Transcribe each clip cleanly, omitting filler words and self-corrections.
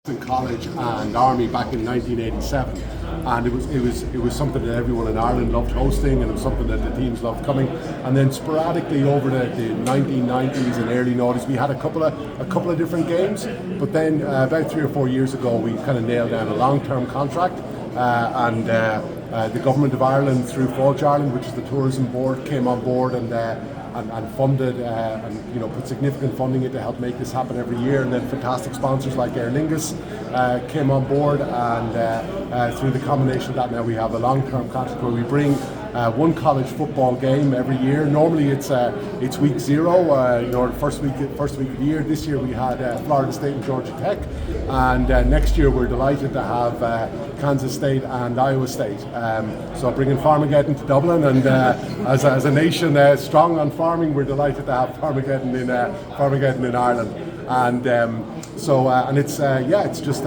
in college and army back in 1987, and it was something that everyone in Ireland loved hosting, and it was something that the teams loved coming. And then sporadically over the 1990s and early noughties, we had a couple of different games. But then about 3 or 4 years ago, we kind of nailed down a long-term contract, and the government of Ireland, through Fáilte Ireland, which is the tourism board, came on board and funded and put significant funding in to help make this happen every year. And then fantastic sponsors like Aer Lingus came on board, and through the combination of that, now we have a long-term contract where we bring one college football game every year. Normally it's week 0, first week of the year. This year we had Florida State and Georgia Tech, and next year we're delighted to have Kansas State and Iowa State. So bringing Farmageddon to Dublin, and as a nation strong on farming, we're delighted to have Farmageddon in Ireland. And and it's just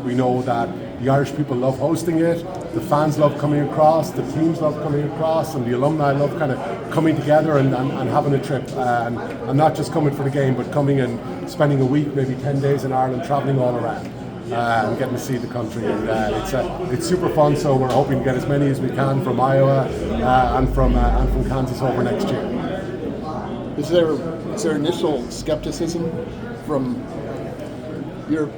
we know that the Irish people love hosting it, the fans love coming across, the teams love coming across, and the alumni love kind of coming together and having a trip, and not just coming for the game, but coming and spending a week, maybe 10 days in Ireland, travelling all around. And getting to see the country, and it's super fun. So we're hoping to get as many as we can from Iowa and from Kansas over next year. Is there initial skepticism from your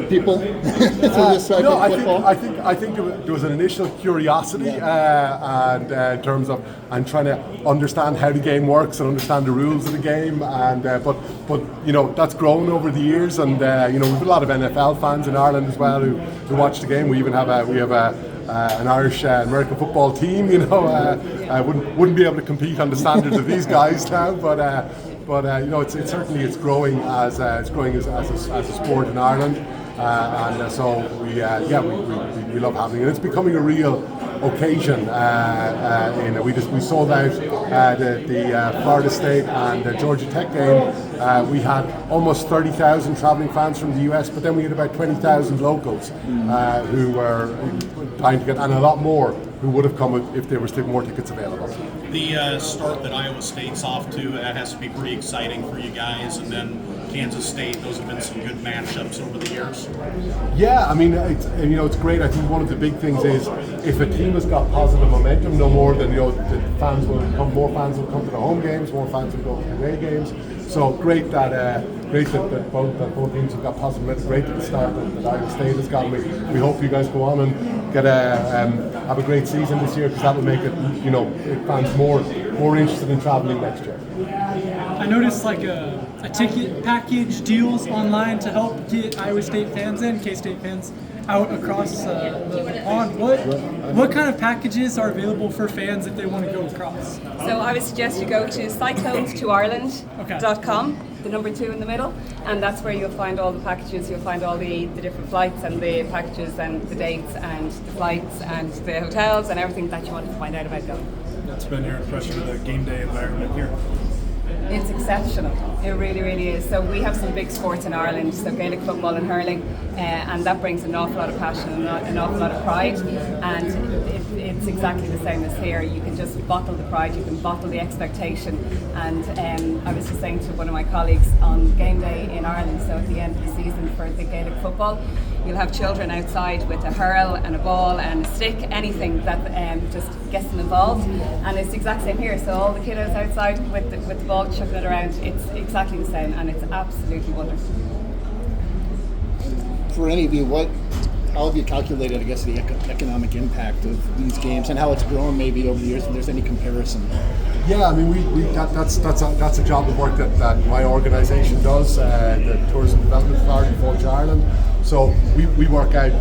people for this type of football? I think there was an initial curiosity, and in terms of trying to understand how the game works and understand the rules of the game, and but that's grown over the years, and we have a lot of NFL fans in Ireland as well who watch the game. We even have an Irish American football team. Wouldn't be able to compete on the standards of these guys now, but it's certainly growing as a sport in Ireland, and so we love having it. It's becoming a real occasion. We sold out the Florida State and the Georgia Tech game. We had almost 30,000 travelling fans from the US, but then we had about 20,000 locals who were trying to get, and a lot more who would have come if there were still more tickets available. The start that Iowa State's off to has to be pretty exciting for you guys, and then Kansas State, those have been some good matchups over the years. Yeah, I mean, it's great. I think one of the big things is if a team has got positive momentum, no more than the fans will come. More fans will come to the home games. More fans will go to the away games. So great that both teams have got positive momentum. Great at the start that Iowa State has got. We hope you guys go on and get have a great season this year, because that will make it fans more interested in travelling next year. I noticed a ticket package deals online to help get Iowa State fans in, K-State fans out across the pond. What kind of packages are available for fans if they want to go across? So I would suggest you go to cyclones2ireland.com, the number 2 in the middle, and that's where you'll find all the packages. You'll find all the different flights and the packages and the dates and the flights and the hotels and everything that you want to find out about going. That's been your impression of the game day environment here? It's exceptional. It really, really is. So we have some big sports in Ireland, so Gaelic football and hurling, and that brings an awful lot of passion and an awful lot of pride, and it's exactly the same as here. You can just bottle the pride, you can bottle the expectation, and I was just saying to one of my colleagues on game day in Ireland, so at the end of the season for the Gaelic football, you'll have children outside with a hurl and a ball and a stick, anything that just gets them involved, and it's the exact same here. So all the kiddos outside with the ball chucking it around, it's exactly the same, and it's absolutely wonderful. For any of you, how have you calculated, I guess, the economic impact of these games and how it's grown maybe over the years, if there's any comparison? Yeah, I mean, that's a job of work that my organisation does, the Tourism Development Authority, Fáilte Ireland. So we work out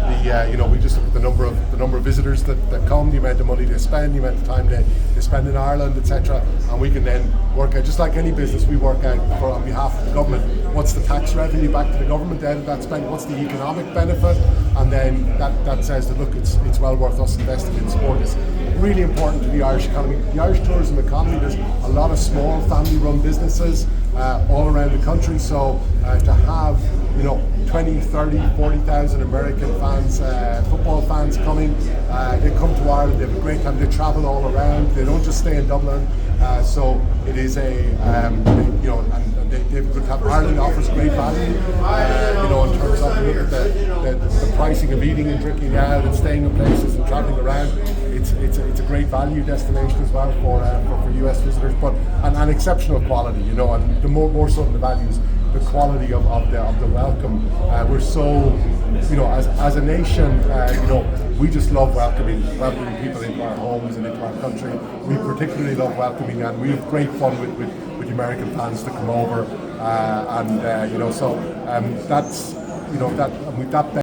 we just look at the number of visitors that come, the amount of money they spend, the amount of time they spend in Ireland, etc. And we can then work out, just like any business, we work out on behalf of the government, what's the tax revenue back to the government out of that spend, what's the economic benefit, and then that says that look, it's well worth us investing in sport. It's really important to the Irish economy. The Irish tourism economy, there's a lot of small family-run businesses all around the country, so to have 20, 30, 40,000 American fans, football fans coming, they come to Ireland, they have a great time, they travel all around, they don't just stay in Dublin, so it is and Ireland offers great value, you know, in terms of you look at the pricing of eating and drinking out and staying in places and traveling around. It's a great value destination as well for US visitors, but and exceptional quality, you know, and the more so than the values, the quality of the welcome. We're so, you know, as a nation, you know, we just love welcoming people into our homes and into our country. We particularly love welcoming, and we have great fun with American fans to come over, and you know, so that's, you know, that with that.